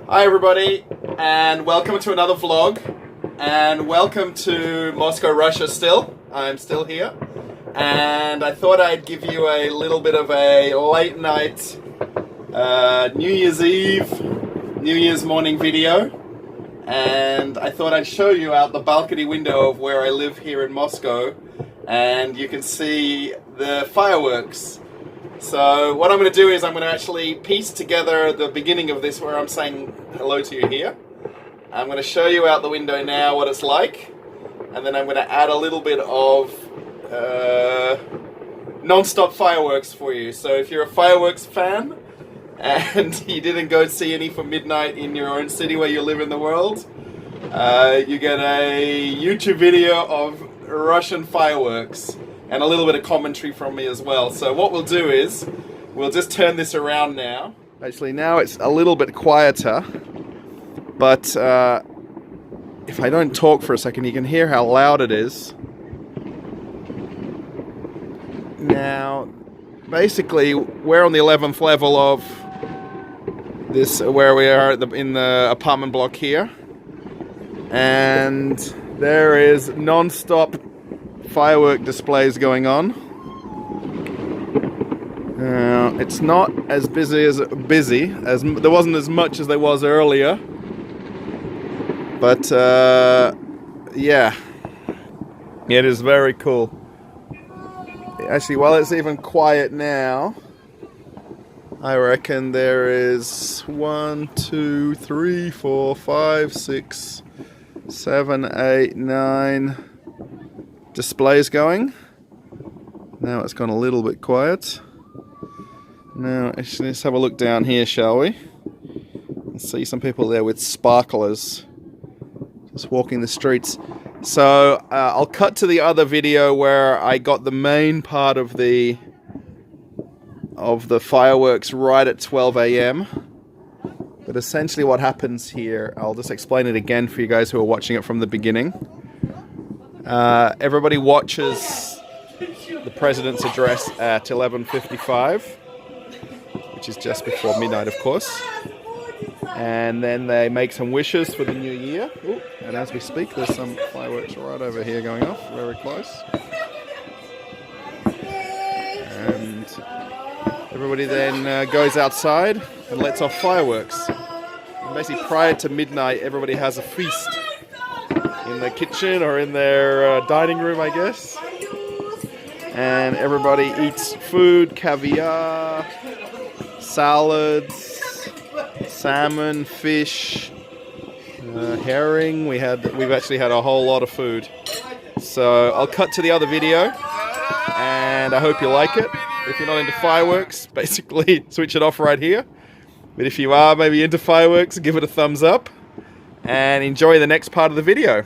Hi everybody, and welcome to another vlog, and welcome to Moscow, Russia still. I'm still here, and I thought I'd give you a little bit of a late night New Year's Eve, New Year's morning video, and I thought I'd show you out the balcony window of where I live here in Moscow, and you can see the fireworks. So what I'm going to do is I'm going to actually piece together the beginning of this where I'm saying hello to you here. I'm going to show you out the window now what it's like, and then I'm going to add a little bit of non-stop fireworks for you. So if you're a fireworks fan and you didn't go see any for midnight in your own city where you live in the world, you get a YouTube video of Russian fireworks. And a little bit of commentary from me as well. So what we'll do is, we'll just turn this around now. Actually now it's a little bit quieter, but if I don't talk for a second, you can hear how loud it is. Now, basically, we're on the 11th level of this, where we are in the apartment block here. And there is non-stop firework displays going on. It's not as busy as there wasn't as much as there was earlier, but yeah, it is very cool. Actually, while it's even quiet now, I reckon there is 1, 2, 3, 4, 5, 6, 7, 8, 9 displays going. Now it's gone a little bit quiet. Now let's have a look down here, shall we? And see some people there with sparklers just walking the streets. So I'll cut to the other video where I got the main part of the fireworks right at 12 AM. But essentially what happens here, I'll just explain it again for you guys who are watching it from the beginning. Everybody watches the president's address at 11:55, which is just before midnight, of course. And then they make some wishes for the new year. Ooh, and as we speak, there's some fireworks right over here going off, very close. And everybody then goes outside and lets off fireworks. And basically, prior to midnight, everybody has a feast in the kitchen or in their dining room, I guess. And everybody eats food, caviar, salads, salmon, fish, herring. We've actually had a whole lot of food. So I'll cut to the other video, and I hope you like it. If you're not into fireworks, basically switch it off right here. But if you are maybe into fireworks, give it a thumbs up and enjoy the next part of the video.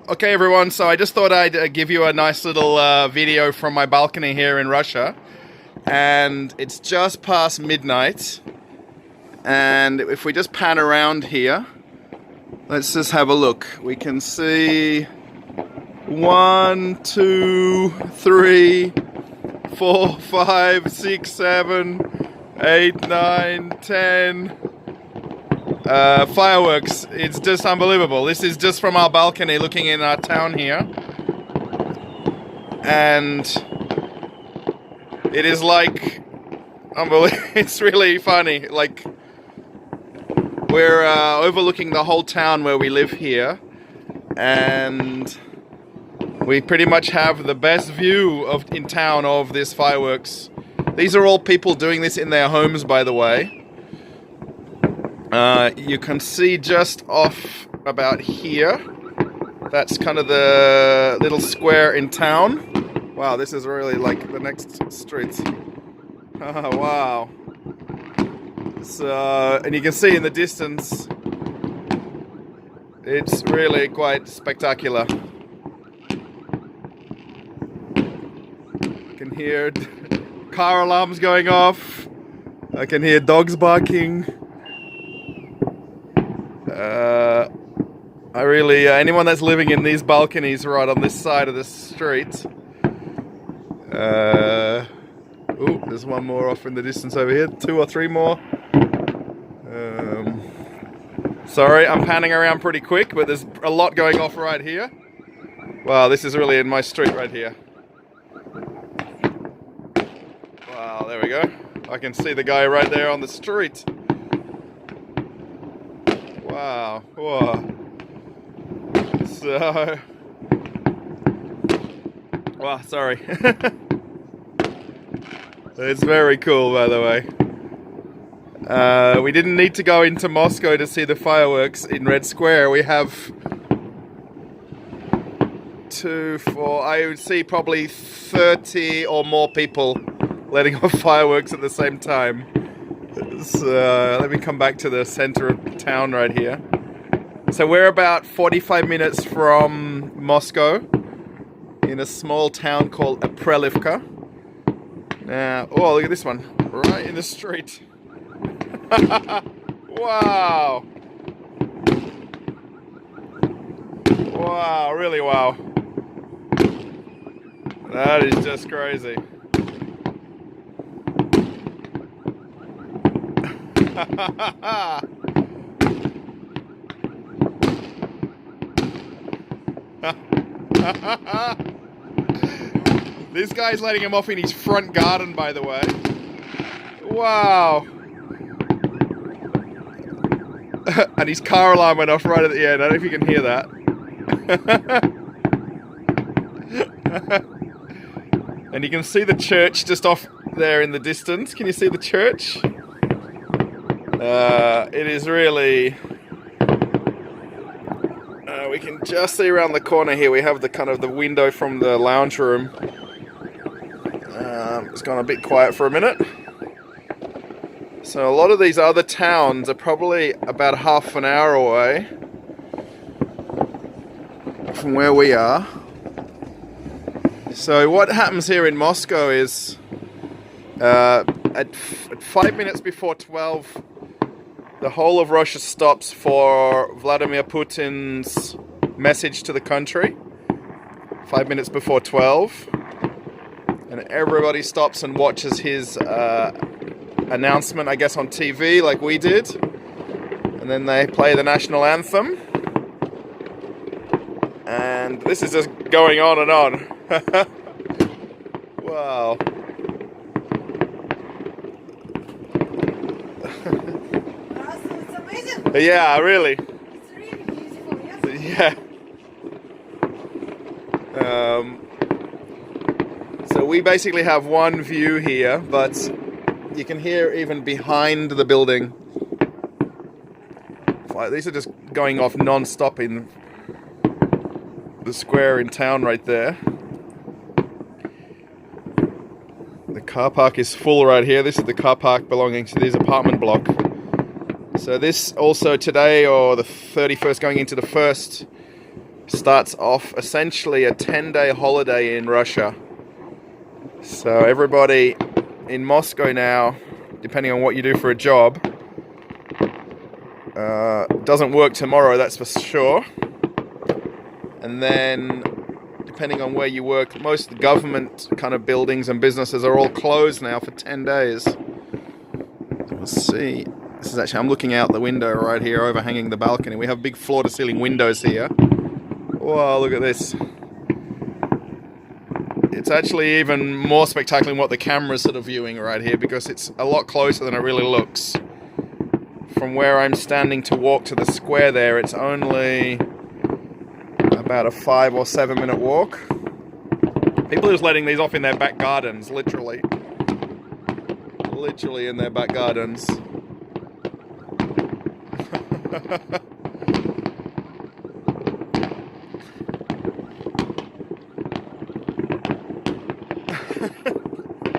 Okay everyone, so I just thought I'd give you a nice little video from my balcony here in Russia. And it's just past midnight. And if we just pan around here, let's just have a look. We can see 1, 2, 3, 4, 5, 6, 7, 8, 9, 10 fireworks. It's just unbelievable. This is just from our balcony looking in our town here, and it is like unbelievable. It's really funny. Like, we're overlooking the whole town where we live here, and we pretty much have the best view in town of this fireworks. These are all people doing this in their homes, by the way. You can see just off about here, that's kind of the little square in town. Wow, this is really like the next street. Oh, wow. So, and you can see in the distance, it's really quite spectacular. I can hear car alarms going off. I can hear dogs barking. I really, anyone that's living in these balconies right on this side of the street, Oh, there's one more off in the distance over here. 2 or 3 more. Sorry, I'm panning around pretty quick, but there's a lot going off right here. Wow, this is really in my street right here. Wow, there we go. I can see the guy right there on the street. Wow, whoa. So... Wow, sorry. It's very cool, by the way. We didn't need to go into Moscow to see the fireworks in Red Square. We have 2, 4, I would see probably 30 or more people letting off fireworks at the same time. So let me come back to the center of town right here. So we're about 45 minutes from Moscow in a small town called Aprelevka. Now, oh, look at this one, right in the street. Wow. Wow, really wow. That is just crazy. This guy's letting him off in his front garden, by the way. Wow. And his car alarm went off right at the end. I don't know if you can hear that. And you can see the church just off there in the distance. Can you see the church? It is really... we can just see around the corner here. We have the kind of the window from the lounge room. It's gone a bit quiet for a minute. So a lot of these other towns are probably about half an hour away from where we are. So what happens here in Moscow is at 5 minutes before 12, the whole of Russia stops for Vladimir Putin's message to the country. 5 minutes before 12. And everybody stops and watches his announcement, I guess, on TV, like we did. And then they play the national anthem. And this is just going on and on. Wow. It's amazing. Yeah, really. It's really beautiful, yes? Yeah. So we basically have one view here, but you can hear even behind the building. These are just going off non-stop in the square in town right there. The car park is full right here. This is the car park belonging to this apartment block. So this also today, or the 31st going into the 1st, starts off essentially a 10-day holiday in Russia. So everybody in Moscow now, depending on what you do for a job, doesn't work tomorrow, that's for sure. And then, depending on where you work, most government kind of buildings and businesses are all closed now for 10 days. Let's see. This is actually, I'm looking out the window right here, overhanging the balcony. We have big floor-to-ceiling windows here. Whoa, look at this. It's actually even more spectacular than what the camera's sort of viewing right here, because it's a lot closer than it really looks. From where I'm standing to walk to the square there, it's only about a 5 or 7 minute walk. People are just letting these off in their back gardens, literally. Literally in their back gardens.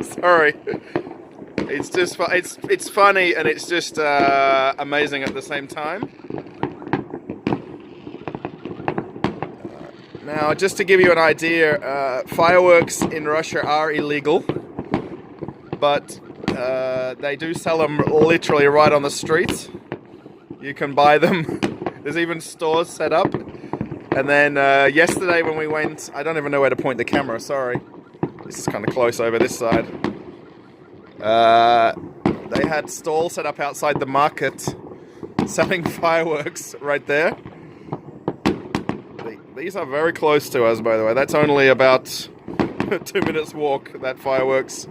Sorry. It's just it's funny, and it's just amazing at the same time. Now, just to give you an idea, fireworks in Russia are illegal, but they do sell them literally right on the street. You can buy them. There's even stores set up. And then yesterday when we went, I don't even know where to point the camera, sorry. This is kind of close over this side. They had stalls set up outside the market selling fireworks right there. These are very close to us, by the way. That's only about 2 minutes walk, that fireworks.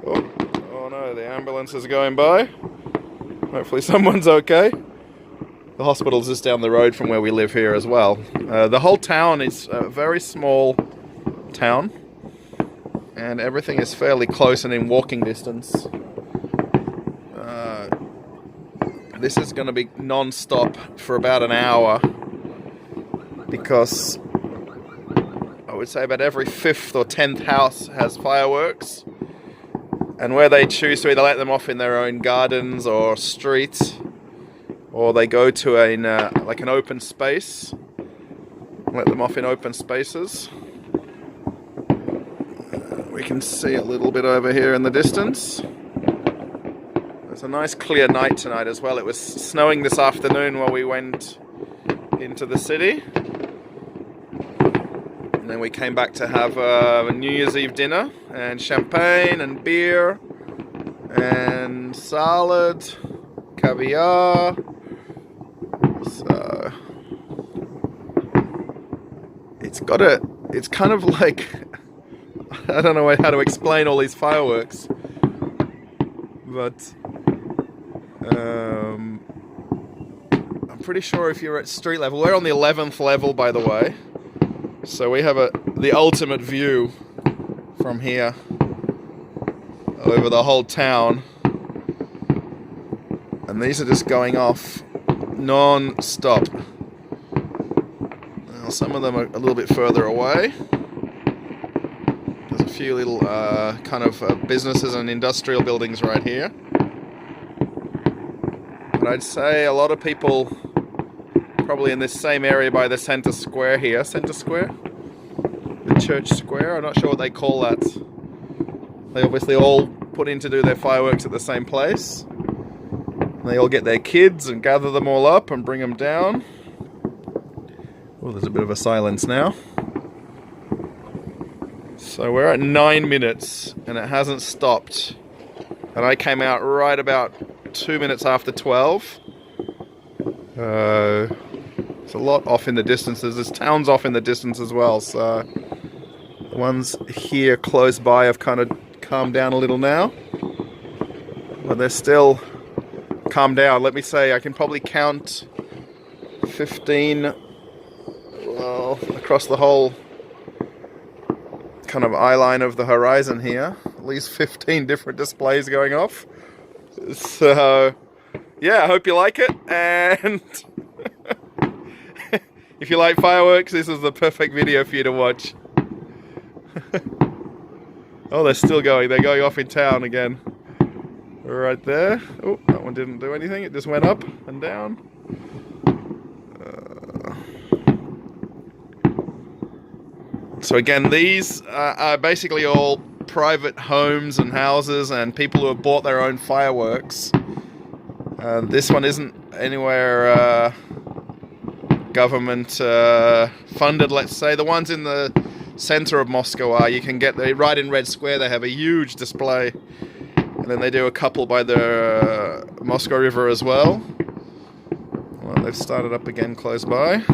Oh no, the ambulance is going by. Hopefully someone's okay. The hospital's just down the road from where we live here as well. The whole town is a very small town, and everything is fairly close and in walking distance. This is going to be non-stop for about an hour, because I would say about every 5th or 10th house has fireworks, and where they choose to either let them off in their own gardens or streets, or they go to like an open space, let them off in open spaces. We can see a little bit over here in the distance. It's a nice clear night tonight as well. It was snowing this afternoon while we went into the city. And then we came back to have a New Year's Eve dinner, and champagne and beer and salad, caviar. So it's kind of like, I don't know how to explain all these fireworks, but I'm pretty sure if you're at street level, we're on the 11th level, by the way, so we have the ultimate view from here over the whole town, and these are just going off non-stop. Well, some of them are a little bit further away. There's a few little kind of businesses and industrial buildings right here. But I'd say a lot of people probably in this same area by the center square here. Center square? The church square? I'm not sure what they call that. They obviously all put in to do their fireworks at the same place. They all get their kids and gather them all up and bring them down. Oh, there's a bit of a silence now. So we're at 9 minutes and it hasn't stopped. And I came out right about 2 minutes after 12. It's a lot off in the distances. There's towns off in the distance as well. So the ones here close by have kind of calmed down a little now. But they're still calmed down. Let me say, I can probably count 15, well, across the whole kind of eye line of the horizon here. At least 15 different displays going off. So, yeah, I hope you like it. And if you like fireworks, this is the perfect video for you to watch. Oh, they're still going. They're going off in town again. Right there. Oh, that one didn't do anything. It just went up and down. So again, these are basically all private homes and houses and people who have bought their own fireworks. This one isn't anywhere government funded, let's say. The ones in the center of Moscow are. You can get right in Red Square. They have a huge display. And then they do a couple by the Moscow River as well. Well, they've started up again close by.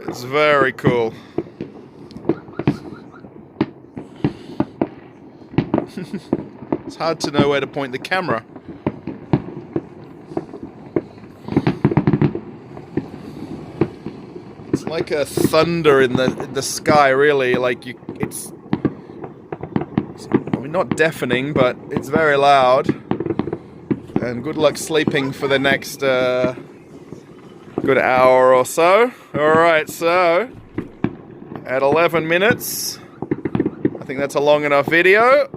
It's very cool. It's hard to know where to point the camera. It's like a thunder in the sky, really. Like it's I mean, not deafening, but it's very loud. And good luck sleeping for the next good hour or so. Alright, so at 11 minutes, I think that's a long enough video.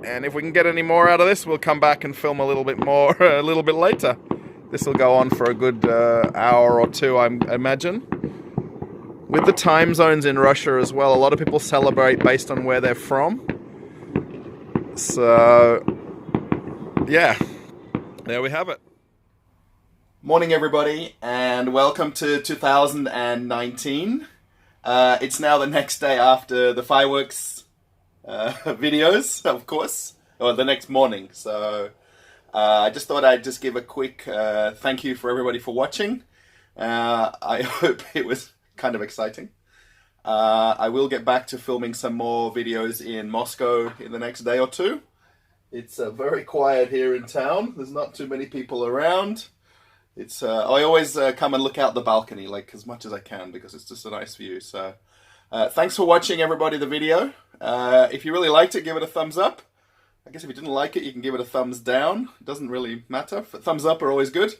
And if we can get any more out of this, we'll come back and film a little bit more a little bit later. This will go on for a good hour or two, I imagine. With the time zones in Russia as well, a lot of people celebrate based on where they're from. So, yeah, there we have it. Morning everybody, and welcome to 2019. It's now the next day after the fireworks videos, of course, or the next morning. So I just thought I'd just give a quick thank you for everybody for watching. I hope it was kind of exciting. I will get back to filming some more videos in Moscow in the next day or two. It's very quiet here in town. There's not too many people around. It's I always come and look out the balcony like as much as I can because it's just a nice view. So thanks for watching, everybody, the video. If you really liked it, give it a thumbs up. I guess if you didn't like it, you can give it a thumbs down. It doesn't really matter. Thumbs up are always good.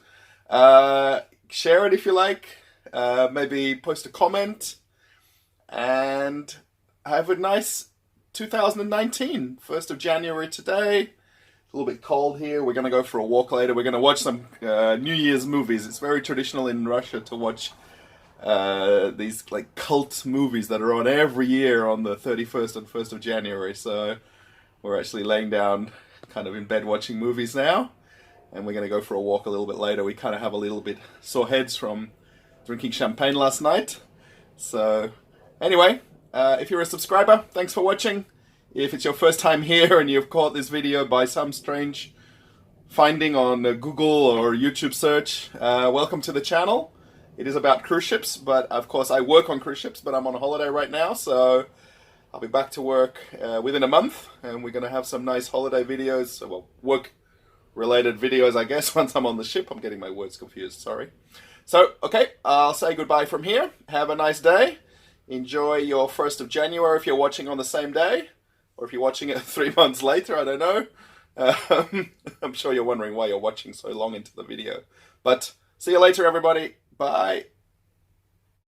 Share it if you like. Maybe post a comment. And have a nice 2019. 1st of January today. A little bit cold here. We're going to go for a walk later. We're going to watch some New Year's movies. It's very traditional in Russia to watch these like cult movies that are on every year on the 31st and 1st of January. So we're actually laying down kind of in bed watching movies now. And we're going to go for a walk a little bit later. We kind of have a little bit sore heads from drinking champagne last night. So anyway, if you're a subscriber, thanks for watching. If it's your first time here and you've caught this video by some strange finding on Google or YouTube search, welcome to the channel. It is about cruise ships, but of course I work on cruise ships, but I'm on a holiday right now, so I'll be back to work within a month, and we're going to have some nice holiday videos, well, work-related videos, I guess, once I'm on the ship. I'm getting my words confused, sorry. So, okay, I'll say goodbye from here. Have a nice day. Enjoy your 1st of January if you're watching on the same day, or if you're watching it 3 months later, I don't know. I'm sure you're wondering why you're watching so long into the video. But see you later, everybody. Bye.